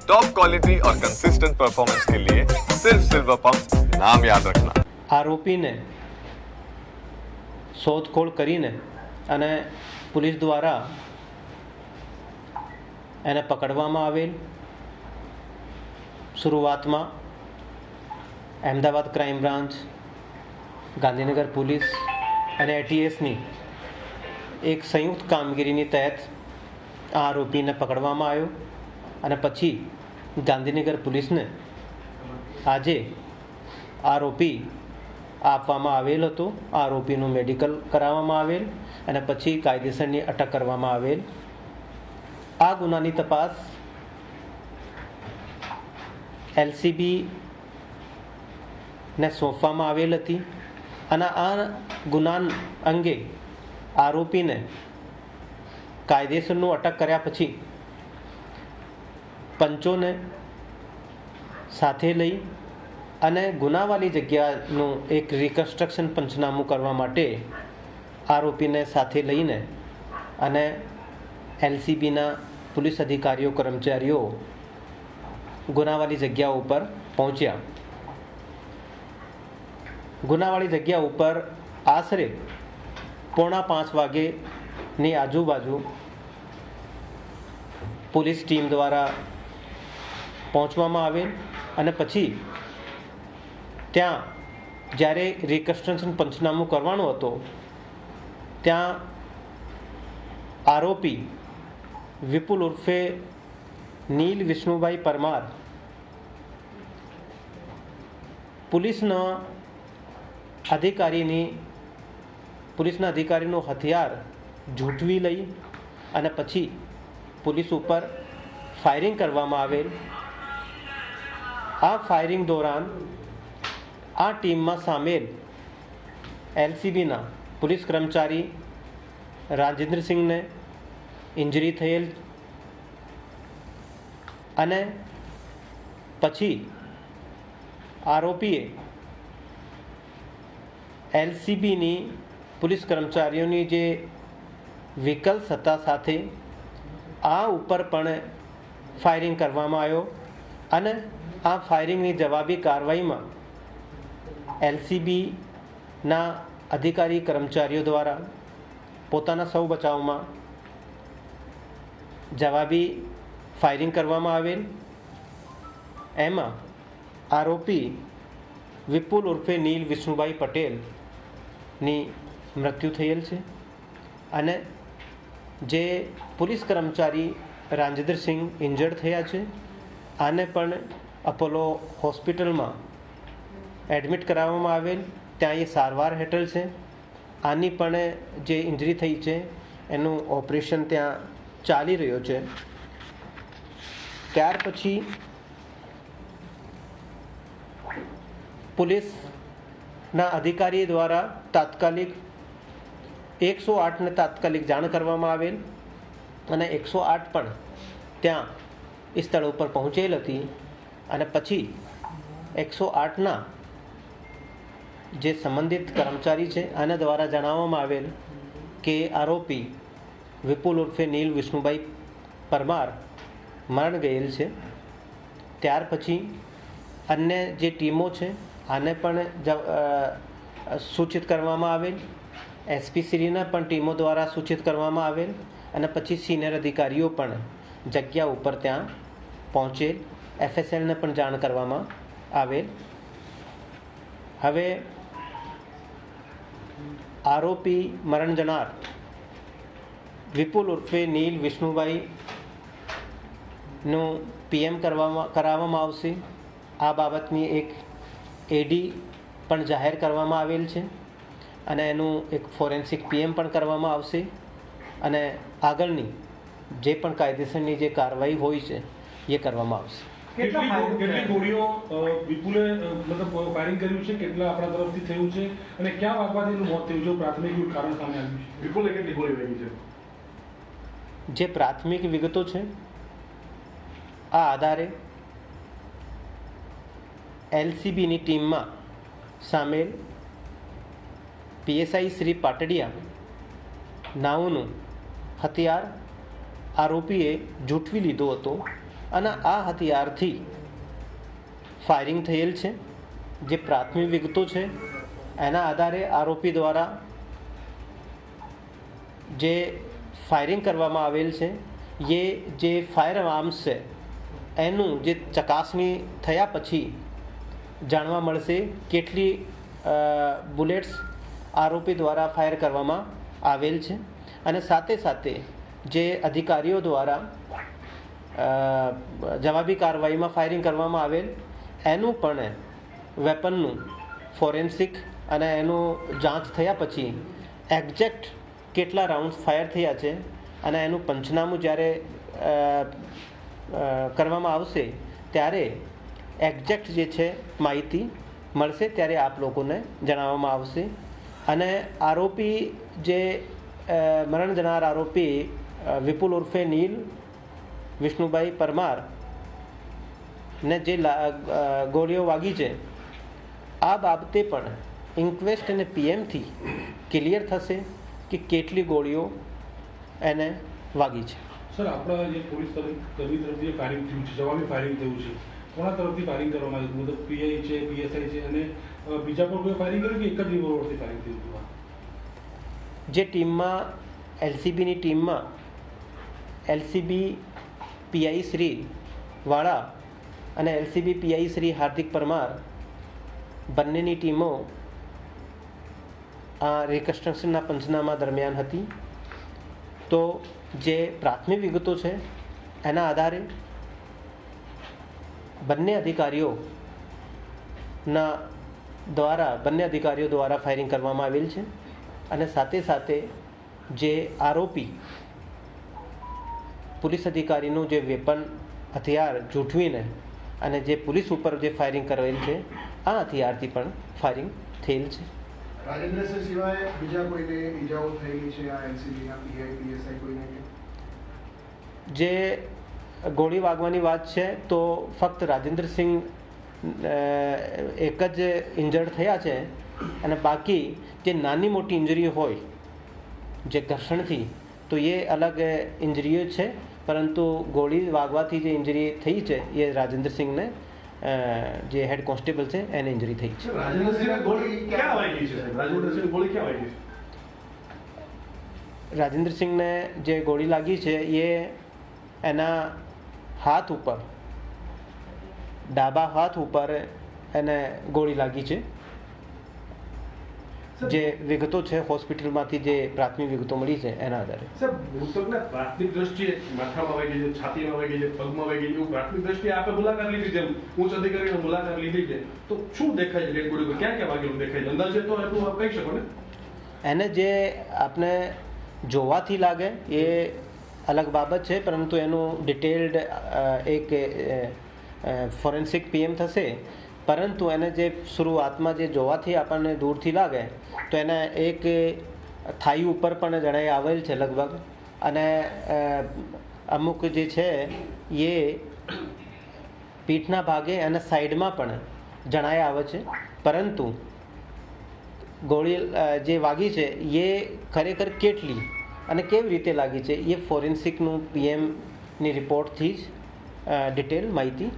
Top quality और consistent performance के लिए सिर्फ सिल्वर पंप नाम याद रखना। આરોપીને શોધખોળ કરીને અને પોલીસ દ્વારા એને પકડવામાં આવેલ. શરૂઆતમાં Ahmedabad crime branch, Gandhinagar police અને એટીએસની એક સંયુક્ત કામગીરીની તહેત આ આરોપીને પકડવામાં આવ્યો અને પછી ગાંધીનગર પોલીસને આજે આરોપી આપવામાં આવેલ હતો. આરોપીનું મેડિકલ કરાવવામાં આવેલ અને પછી કાયદેસરની અટક કરવામાં આવેલ. આ ગુનાની તપાસ LCBને સોંપવામાં આવેલ હતી અને આ ગુના અંગે આરોપીને કાયદેસરનું અટક કર્યા પછી પંચોને સાથે લઈ અને ગુનાવાળી જગ્યાનું એક રિકન્સ્ટ્રક્શન પંચનામું કરવા માટે આરોપીને સાથે લઈને અને LCBના પોલીસ અધિકારીઓ કર્મચારીઓ ગુનાવાળી જગ્યા ઉપર પહોંચ્યા. ગુનાવાળી જગ્યા ઉપર આશરે 4:45 વાગ્યેની આજુબાજુ પોલીસ ટીમ દ્વારા પહોંચવામાં આવેલ અને પછી ત્યાં જ્યારે રિકન્સ્ટ્રક્શન પંચનામું કરવાનું હતો ત્યાં આરોપી વિપુલ ઉર્ફે નીલ વિષ્ણુભાઈ પરમાર પોલીસના અધિકારીનું હથિયાર ઝૂંટવી લઈ અને પછી પોલીસ ઉપર ફાયરિંગ કરવામાં આવેલ. આ ફાયરિંગ દોરાન આ ટીમમાં સામેલ LCBના પોલીસ કર્મચારી રાજેન્દ્રસિંહને ઇન્જરી થયેલ અને પછી આરોપીએ LCBની પોલીસ કર્મચારીઓની જે વ્હીકલ્સ હતા સાથે આ ઉપર પણ ફાયરિંગ કરવામાં આવ્યો અને આ ફાયરિંગની જવાબી કાર્યવાહીમાં LCBના અધિકારી કર્મચારીઓ દ્વારા પોતાના સૌ બચાવમાં જવાબી ફાયરિંગ કરવામાં આવેલ. એમાં આરોપી વિપુલ ઉર્ફે નીલ વિષ્ણુભાઈ પટેલની મૃત્યુ થયેલ છે અને જે પોલીસ કર્મચારી રાજેન્દ્રસિંહ ઇન્જર્ડ થયા છે આને પણ અપોલો હોસ્પિટલમાં એડમિટ કરાવવામાં આવેલ. ત્યાં એ સારવાર હેઠળ છે. આની પણ જે ઇન્જરી થઈ છે એનું ઓપરેશન ત્યાં ચાલી રહ્યો છે. ત્યાર પછી પોલીસના અધિકારી દ્વારા તાત્કાલિક 108ને તાત્કાલિક જાણ કરવામાં આવેલ અને 108 પણ ત્યાં સ્થળ ઉપર પહોંચેલ હતી અને પછી 108ના જે સંબંધિત કર્મચારી છે આના દ્વારા જણાવવામાં આવેલ કે આરોપી વિપુલ ઉર્ફે નીલ વિષ્ણુભાઈ પરમાર મરણ ગયેલ છે. ત્યાર પછી અન્ય જે ટીમો છે આને પણ સૂચિત કરવામાં આવેલ. SP શ્રીના પણ ટીમો દ્વારા સૂચિત કરવામાં આવેલ અને પછી સિનિયર અધિકારીઓ પણ જગ્યા ઉપર ત્યાં પહોંચેલ. FSLને પણ જાણ કરવામાં આવેલ. હવે આરોપી મરણ જનાર વિપુલ ઉર્ફે નીલ વિષ્ણુભાઈનું PM કરાવવામાં આવશે. આ બાબતની એક AD પણ જાહેર કરવામાં આવેલ છે અને એનું એક ફોરેન્સિક PM પણ કરવામાં આવશે અને આગળની જે પણ કાયદેસરની જે કાર્યવાહી હોય છે એ કરવામાં આવશે. કેટલી ગોળીઓ વિપુલે મતલબ ફાયરિંગ કર્યું છે, કેટલા આપણા તરફથી થયું છે અને ક્યાં વાગવાથી એનું મોત થયું છે? પ્રાથમિક કારણ સામે આવ્યું છે. વિપુલે કેટલી ગોળી વાગી છે? જે પ્રાથમિક વિગતો છે આ આધારે LCBની ટીમમાં સામેલ PSI શ્રી પાટડિયા નાઓનું હથિયાર આરોપીએ ઝૂંટવી લીધો હતો અને આ હથિયારથી ફાયરિંગ થયેલ છે. જે પ્રાથમિક વિગતો છે એના આધારે આરોપી દ્વારા જે ફાયરિંગ કરવામાં આવેલ છે એ જે ફાયર આર્મ્સ છે એનું જે ચકાસણી થયા પછી જાણવા મળશે કેટલી બુલેટ્સ આરોપી દ્વારા ફાયર કરવામાં આવેલ છે. અને સાથે સાથે જે અધિકારીઓ દ્વારા જવાબી કાર્યવાહીમાં ફાયરિંગ કરવામાં આવેલ એનું પણ વેપનનું ફોરેન્સિક અને એનું જાંચ થયા પછી એક્ઝેક્ટ કેટલા રાઉન્ડ્સ ફાયર થયા છે અને એનું પંચનામું જ્યારે કરવામાં આવશે ત્યારે એક્ઝેક્ટ જે છે માહિતી મળશે ત્યારે આપ લોકોને જણાવવામાં આવશે. અને આરોપી જે મરણ જનાર આરોપી વિપુલ ઉર્ફે નીલ વિષ્ણુભાઈ પરમાર ને જે ગોળીઓ વાગી છે આ બાબતે પણ ઇન્ક્વેસ્ટ અને પીએમથી ક્લિયર થશે કે કેટલી ગોળીઓ એને વાગી છે. સર, આપણા જે પોલીસ કર્મી તરફથી ફાયરિંગ થયું છે, જવાબી ફાયરિંગ થયું છે, કોના તરફથી ફાયરિંગ કરવામાં આવ્યું? મતલબ પીઆઈ છે, પીએસઆઈ છે અને બીજા પર કોઈ ફાયરિંગ કર્યું કે એક જ રિવોલ્વરથી ફાયરિંગ થયું હતું? જે ટીમમાં એલસીબીની ટીમમાં એલસીબી પીઆઈ શ્રી વાળા અને એલસીબી પીઆઈ શ્રી હાર્દિક પરમાર બંનેની ટીમો આ રિકન્સ્ટ્રક્શનના પંચનામા દરમિયાન હતી. તો જે પ્રાથમિક વિગતો છે એના આધારે બંને અધિકારીઓ દ્વારા ફાયરિંગ કરવામાં આવેલ છે. અને સાથે સાથે જે આરોપી પોલીસ અધિકારીનું જે વેપન હથિયાર જૂઠવીને અને જે પોલીસ ઉપર જે ફાયરિંગ કરેલ છે આ હથિયારથી પણ ફાયરિંગ થયેલ છે. રાજેન્દ્રસિંહ સિવાય બીજા કોઈને ઈજાઓ થયેલી છે આ એલસીબીના પીઆઈ પીએસઆઈ કોઈને? જે ગોળી વાગવાની વાત છે તો ફક્ત રાજેન્દ્રસિંહ એક જ ઇન્જર્ડ થયા છે અને બાકી જે નાની મોટી ઇન્જરી હોય જે ઘર્ષણથી તો એ અલગ ઇન્જરીઓ છે, પરંતુ ગોળી વાગવાથી જે ઇન્જરી થઈ છે એ રાજેન્દ્રસિંહને જે હેડ કોન્સ્ટેબલ છે એને ઇન્જરી થઈ છે. રાજેન્દ્રસિંહને જે ગોળી લાગી છે એ એના હાથ ઉપર, ડાબા હાથ ઉપર એને ગોળી લાગી છે. જે વિગતો છે હોસ્પિટલમાંથી જે પ્રાથમિક વિગતો મળી છે એના આધારે. સર, મૃતકને પ્રાથમિક દ્રષ્ટિએ માથામાં વાગી છે, છાતીમાં વાગી છે, પગમાં વાગી છે, એવું પ્રાથમિક દ્રષ્ટિએ આપણે મુલાકાત લીધી છે, ઉચ્ચ અધિકારીને મુલાકાત લીધી છે, તો શું દેખાય છે ડેડ બોડી પર? ક્યાં ક્યાં વાગેલું દેખાય છે? અંદાજે તો એટલું આપ કહી શકો ને? એને જે આપણે જોવાથી લાગે એ અલગ બાબત છે, પરંતુ એનું ડિટેલ્ડ એક ફોરેન્સિક પીએમ થશે. પરંતુ એને જે શરૂઆતમાં જે જોવાથી આપણને દૂરથી લાગે તો એને એક થાઈ ઉપર પણ જણાઈ આવેલ છે લગભગ, અને અમુક જે છે એ પીઠના ભાગે અને સાઈડમાં પણ જણાઈ આવે છે. પરંતુ ગોળી જે વાગી છે એ ખરેખર કેટલી અને કેવી રીતે લાગી છે એ ફોરેન્સિકનું પીએમની રિપોર્ટથી જ ડિટેલ માહિતી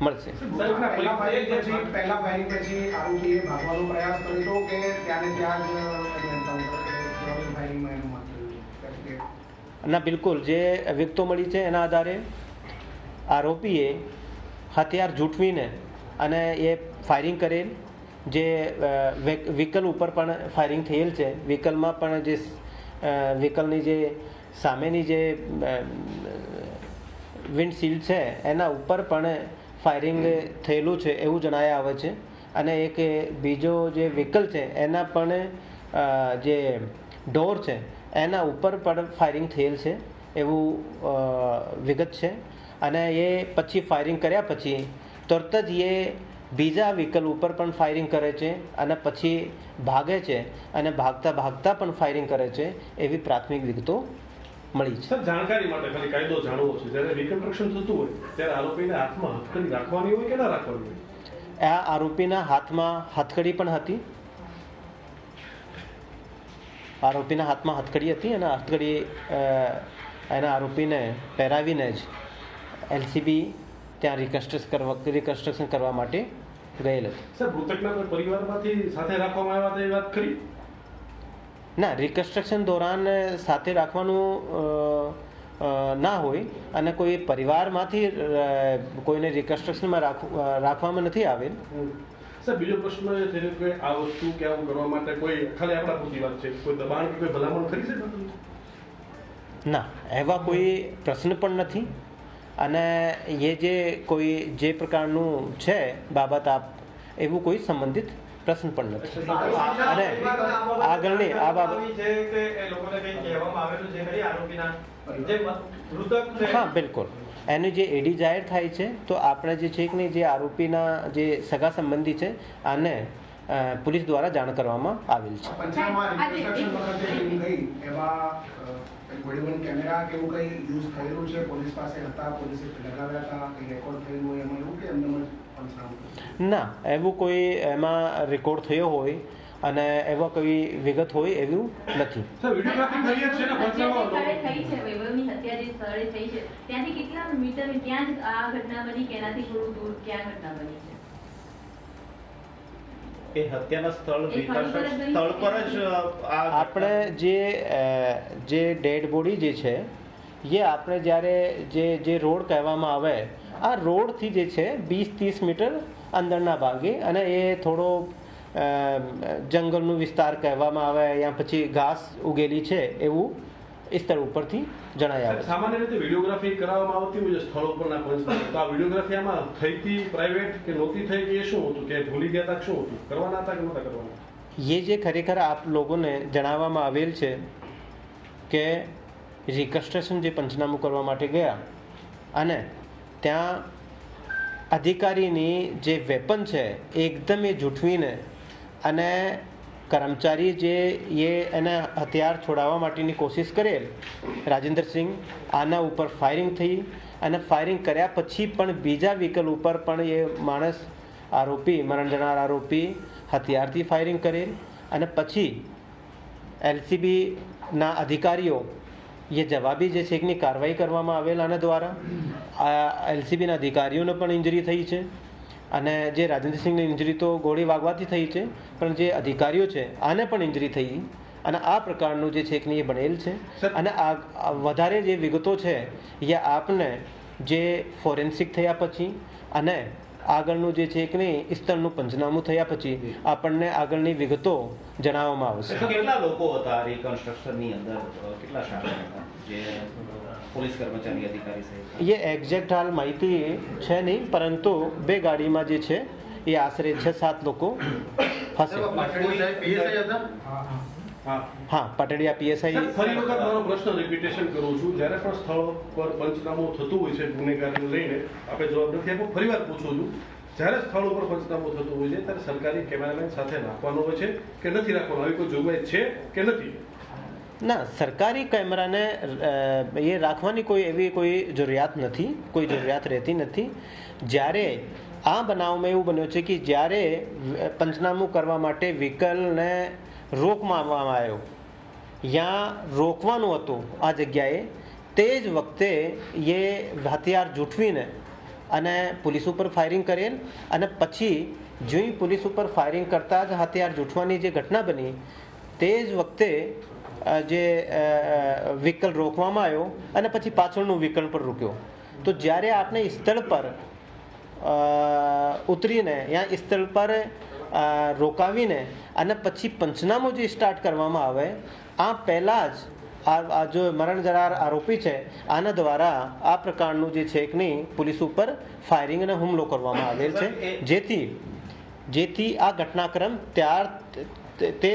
મળશે. પહેલા ફાયરિંગ પછી આરોપીએ ભાગવાનો પ્રયાસ કર્યો કે ત્યાં જ ફાયરિંગમાં એનું મોત થયું? ના, બિલકુલ. જે વિગતો મળી છે એના આધારે આરોપીએ હથિયાર જૂઠવીને અને એ ફાયરિંગ કરેલ. જે વ્હીકલ ઉપર પણ ફાયરિંગ થયેલ છે. વ્હીકલમાં પણ જે વ્હીકલની જે સામેની જે વિન્ડશીલ્ડ છે એના ઉપર પણ ફાયરિંગ થયેલું છે એવું જણાય આવે છે. અને એક બીજો જે વ્હીકલ છે એના પણ જે ડોર છે એના ઉપર પણ ફાયરિંગ થયેલ છે એવું વિગત છે. અને એ પછી ફાયરિંગ કર્યા પછી તરત જ એ બીજા વ્હીકલ ઉપર પણ ફાયરિંગ કરે છે અને પછી ભાગે છે અને ભાગતા પણ ફાયરિંગ કરે છે એવી પ્રાથમિક વિગતો મળી છે. સર, જાણકારી માટે ખાલી કાયદો જાણવો છે. જ્યારે રિકન્સ્ટ્રક્શન થતું હોય ત્યારે આરોપીના હાથમાં હથકડી રાખવાની હોય કે ના રાખવાની હોય? આ આરોપીના હાથમાં હથકડી પણ હતી. આરોપીના હાથમાં હથકડી હતી અને હથકડી એના આરોપીને પહેરાવીને જ એલસીબી ત્યાં રિકન્સ્ટ્રક્શન કરવા માટે ગયેલ હતી. સર મૃતકના કોઈ પરિવારમાંથી સાથે રાખવામાં આવ્યા હતા એ વાત ખરી? ના, રિકન્સ્ટ્રક્શન દોરાન સાથે રાખવાનું ના હોય અને કોઈ પરિવારમાંથી કોઈને રિકન્સ્ટ્રક્શનમાં રાખવામાં નથી આવેલ. સર બીજો પ્રશ્ન એ થયો કે આ વસ્તુ કે આવું કરવા માટે કોઈ ખાલી આપણા પૂરતી વાત છે, કોઈ દબાણ કે કોઈ ભલામણ કરી છે? ના, એવા કોઈ પ્રશ્ન પણ નથી. અને એ જે પ્રકારનું છે બાબત એવું કોઈ સંબંધિત પ્રશ્ન પણ નથી. અને આગળની આ બાબત હા બિલકુલ એનું જે એડી જાહેર થાય છે તો આપણે જે છે કે નહીં જે આરોપીના જે સગા સંબંધી છે આને પોલીસ દ્વારા જાણ કરવામાં આવેલ છે. પંચનામા રિકન્સ્ટ્રક્શન વખતે ટીમ ગઈ એમાં બોડીવન કેમેરા કે એવું કંઈ યુઝ થયેલું છે? પોલીસ પાસે હતા, પોલીસે લગાવ્યા હતા, કંઈ રેકોર્ડ થયેલું હોય એમાં એવું કે એમને પંચનામું? ના, એવું કોઈ એમાં રેકોર્ડ થયો હોય અને એવા કોઈ વિગત હોય એવું નથી. સર વિડિયોગ્રાફી થઈ જ છે ને પંચનામા થઈ છે વૈભવની હત્યા જે સ્થળે થઈ છે ત્યાંથી કેટલા મીટર ત્યાં જ આ ઘટના બની કે એનાથી થોડું દૂર ક્યાં ઘટના બની છે? એ હત્યાના સ્થળ પર જ આપણે જે ડેડ બોડી જે છે એ આપણે જ્યારે જે રોડ કહેવામાં આવે આ રોડથી જે છે 20-30 મીટર અંદરના ભાગે અને એ થોડો જંગલનું વિસ્તાર કહેવામાં આવે યા પછી ઘાસ ઉગેલી છે એવું સ્થળ ઉપરથી જણાય આવે. સામાન્ય રીતે વિડિયોગ્રાફી કરાવવામાં આવતી હોય છે સ્થળો પરના પંચનામા, તો આ વિડિયોગ્રાફી આમાં થઈ હતી પ્રાઇવેટ કે નહોતી થઈ કે શું હતું કે ભૂલી ગયા હતા શું હતું, કરવાના હતા કે નહોતા કરવાના? એ જે ખરેખર આપ લોકોને જણાવવામાં આવેલ છે કે રિકન્સ્ટ્રક્શન જે પંચનામું કરવા માટે ગયા અને ત્યાં અધિકારીની જે વેપન છે એકદમ એ જૂઠવીને અને કર્મચારી જે એને હથિયાર છોડાવવા માટેની કોશિશ કરેલ રાજેન્દ્રસિંહ આના ઉપર ફાયરિંગ થઈ અને ફાયરિંગ કર્યા પછી પણ બીજા વ્હીકલ ઉપર પણ એ માણસ આરોપી મરણ જનાર આરોપી હથિયારથી ફાયરિંગ કરેલ અને પછી LCBના અધિકારીઓ એ જવાબી જે છે એની કાર્યવાહી કરવામાં આવેલ આના દ્વારા. LCBના અધિકારીઓને પણ ઇન્જરી થઈ છે અને જે રાજેન્દ્રસિંહની ઇન્જરી તો ગોળી વાગવાથી થઈ છે પણ જે અધિકારીઓ છે આને પણ ઇન્જરી થઈ અને આ પ્રકારનું જે છે એ બનેલ છે. અને આ વધારે જે વિગતો છે એ આપને જે ફોરેન્સિક થયા પછી અને આગળનું જે છે કે નહીં સ્થળનું પંચનામું થયા પછી આપણને આગળની વિગતો જણાવવામાં આવશે. કેટલા લોકો હતા રિકન્સ્ટ્રક્શનની અંદર, કેટલા શામેલ હતા જે પોલીસ કર્મચારી અધિકારી સહિત? એ એક્ઝેક્ટ હાલ માહિતી છે નહીં પરંતુ બે ગાડીમાં જે છે એ આશરે 6-7 લોકો હશે. હા, પટડિયા PSI. ફરી વખત મારો પ્રશ્ન રિપીટેશન કરું છું, જ્યારે પણ સ્થળ પર પંચનામું થતું હોય છે ગુનેગારને લઈને આપણે જવાબ નથી આપ્યો, ફરી વાર પૂછું છું, જ્યારે સ્થળ ઉપર પંચનામું થતું હોય છે ત્યારે સરકારી કેમેરામેન સાથે રાખવાનો હોય છે કે નથી રાખવાનો, આવી કોઈ જોગવાઈ છે કે નથી? ના, સરકારી કેમેરાને એ રાખવાની એવી કોઈ જરૂરિયાત નથી, કોઈ જરૂરિયાત રહેતી નથી. જ્યારે આ બનાવમાં એવું બન્યું છે કે જ્યારે પંચનામું કરવા માટે વ્હીકલને રોકવામાં આવ્યો યા રોકવાનું હતું આ જગ્યાએ તે જ વખતે એ હથિયાર જૂઠવીને અને પોલીસ ઉપર ફાયરિંગ કરેલ અને પછી જોઈ પોલીસ ઉપર ફાયરિંગ કરતાં જ હથિયાર જૂઠવાની જે ઘટના બની તે જ વખતે જે વ્હીકલ રોકવામાં આવ્યો અને પછી પાછળનું વ્હીકલ પર રોક્યો. તો જ્યારે આપણે સ્થળ પર ઉતરીને યા સ્થળ પર રોકાવીને અને પછી પંચનામું જે સ્ટાર્ટ કરવામાં આવે આ પહેલાં જ આ જો મરણ જનાર આરોપી છે આના દ્વારા આ પ્રકારનું જે છે કે નહીં પોલીસ ઉપર ફાયરિંગ અને હુમલો કરવામાં આવેલ છે જેથી આ ઘટનાક્રમ તે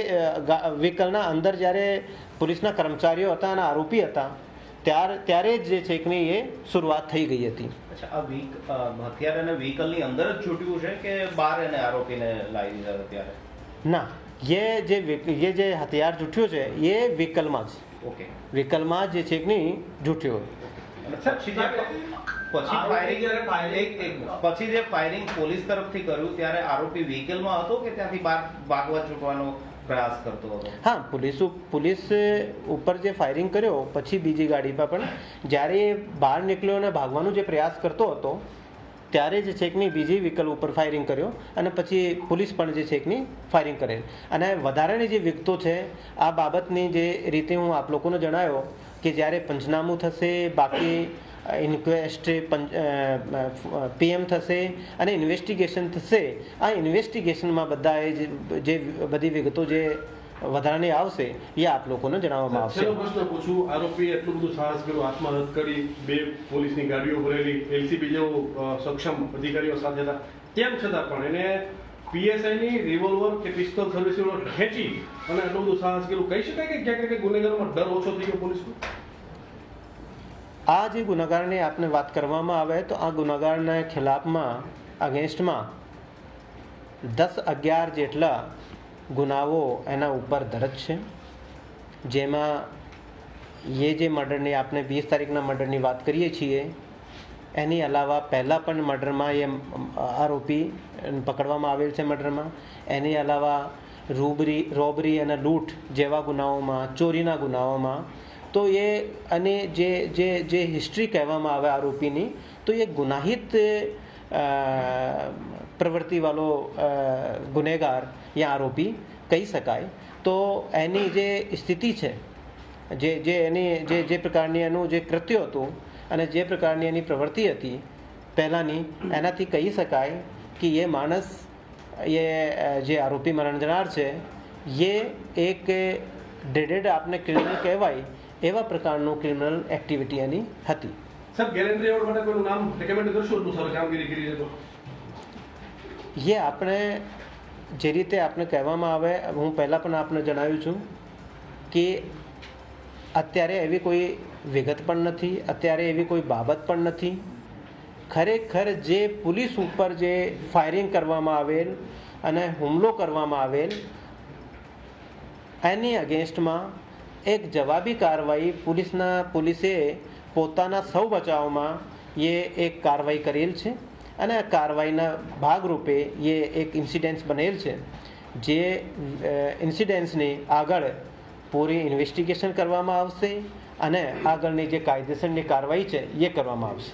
વ્હીકલના અંદર જ્યારે પોલીસના કર્મચારીઓ હતા અને આરોપી હતા ત્યારે જ જે છે કે નહીં એ શરૂઆત થઈ ગઈ હતી. અચ્છા, આ હથિયાર અને વ્હીકલની અંદર જ છૂટ્યું છે કે બહાર એને આરોપીને લાવી દીધા ત્યારે? ના, એ જે હથિયાર જૂઠ્યો છે એ વ્હીકલમાં જ ઓકે વ્હીકલમાં જે છે કે નહીં જૂઠ્યો. પછી જે ફાયરિંગ પોલીસ તરફથી કર્યું ત્યારે આરોપી વ્હીકલમાં હતો કે ત્યાંથી બહાર ભાગવા છૂટવાનો પ્રયાસ કરતો હતો? હા, પોલીસ ઉપર જે ફાયરિંગ કર્યો પછી બીજી ગાડી પર પણ જ્યારે એ બહાર નીકળ્યો અને ભાગવાનો જે પ્રયાસ કરતો હતો ત્યારે જે છેકની બીજી વ્હીકલ ઉપર ફાયરિંગ કર્યો અને પછી પોલીસ પણ જે છેકની ફાયરિંગ કરેલ. અને વધારાની જે વિગતો છે આ બાબતની જે રીતે હું આપ લોકોને જણાવ્યો કે જ્યારે પંચનામું થશે, બાકી ઇન્ક્વેસ્ટ પીએમ થશે અને ઇન્વેસ્ટિગેશન થશે. આ ઇન્વેસ્ટિગેશનમાં બધાએ જે બધી વિગતો જે વધારાની આવશે એ આપ લોકોને જણાવવામાં આવશે. છેલ્લો પ્રશ્ન પૂછું, આરોપીએ એટલું બધું સાહસ કર્યું, આત્મહત્યા કરી, 2 પોલીસની ગાડીઓ ભરેલી, એલસીબી જેવો સક્ષમ અધિકારીઓ સાથે હતા, તેમ છતાં પણ એને પીએસઆઈની રિવોલ્વર કે પિસ્તોલ સર્વિસ રિવોલ્વર ખેંચી અને એટલું બધું સાહસ કર્યું. કહી શકાય કે ક્યાંક ક્યાંક ગુનેગારોમાં ડર ઓછો થઈ ગયો પોલીસનો? આ જે ગુનેગારની આપને વાત કરવામાં આવે તો આ ગુનેગારના ખિલાફમાં અગેન્સ્ટમાં 10-11 જેટલા ગુનાઓ એના ઉપર દર્જ છે. જેમાં એ જે મર્ડરની આપણે 20 તારીખના મર્ડરની વાત કરીએ છીએ એની અલાવા પહેલાં પણ મર્ડરમાં એ આરોપી પકડવામાં આવેલ છે મર્ડરમાં. એની અલાવા રોબરી અને લૂંટ જેવા ગુનાઓમાં, ચોરીના ગુનાઓમાં તો એ અને જે હિસ્ટ્રી કહેવામાં આવે આરોપીની તો એ ગુનાહિત પ્રવૃત્તિવાળો ગુનેગાર યા આરોપી કહી શકાય. તો એની જે સ્થિતિ છે, જે પ્રકારની એનું જે કૃત્ય હતું અને જે પ્રકારની એની પ્રવૃત્તિ હતી પહેલાંની, એનાથી કહી શકાય કે એ માણસ એ જે આરોપી મરણ જનાર છે એ એક ડેડેડ આપને ક્રિમિનલ કહેવાય એવા પ્રકારનું ક્રિમિનલ એક્ટિવિટી એની હતી. સર, ગેલેન્ડરી એવોર્ડ માટે કોઈનું નામ રેકમેન્ડ કરશો? એટલું સારું કામગીરી કરી છે તો એ આપણે જે રીતે આપણે કહેવામાં આવે, હું પહેલાં પણ આપને જણાવ્યું છું કે અત્યારે એવી કોઈ વિગત પણ નથી, અત્યારે એવી કોઈ બાબત પણ નથી. ખરેખર જે પોલીસ ઉપર જે ફાયરિંગ કરવામાં આવેલ અને હુમલો કરવામાં આવેલ એની અગેન્સ્ટમાં એક જવાબી કાર્યવાહી પોલીસે પોતાના સૌ બચાવમાં એ એક કાર્યવાહી કરેલ છે. અને આ કાર્યવાહીના ભાગરૂપે એ એક ઇન્સિડન્સ બનેલ છે. જે ઇન્સિડન્સની આગળ પૂરી ઇન્વેસ્ટિગેશન કરવામાં આવશે અને આગળની જે કાયદેસરની કાર્યવાહી છે એ કરવામાં આવશે.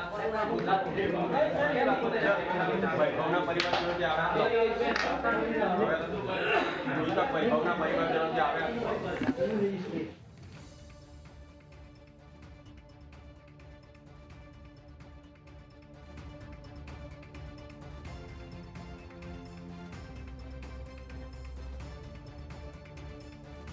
પરિવાર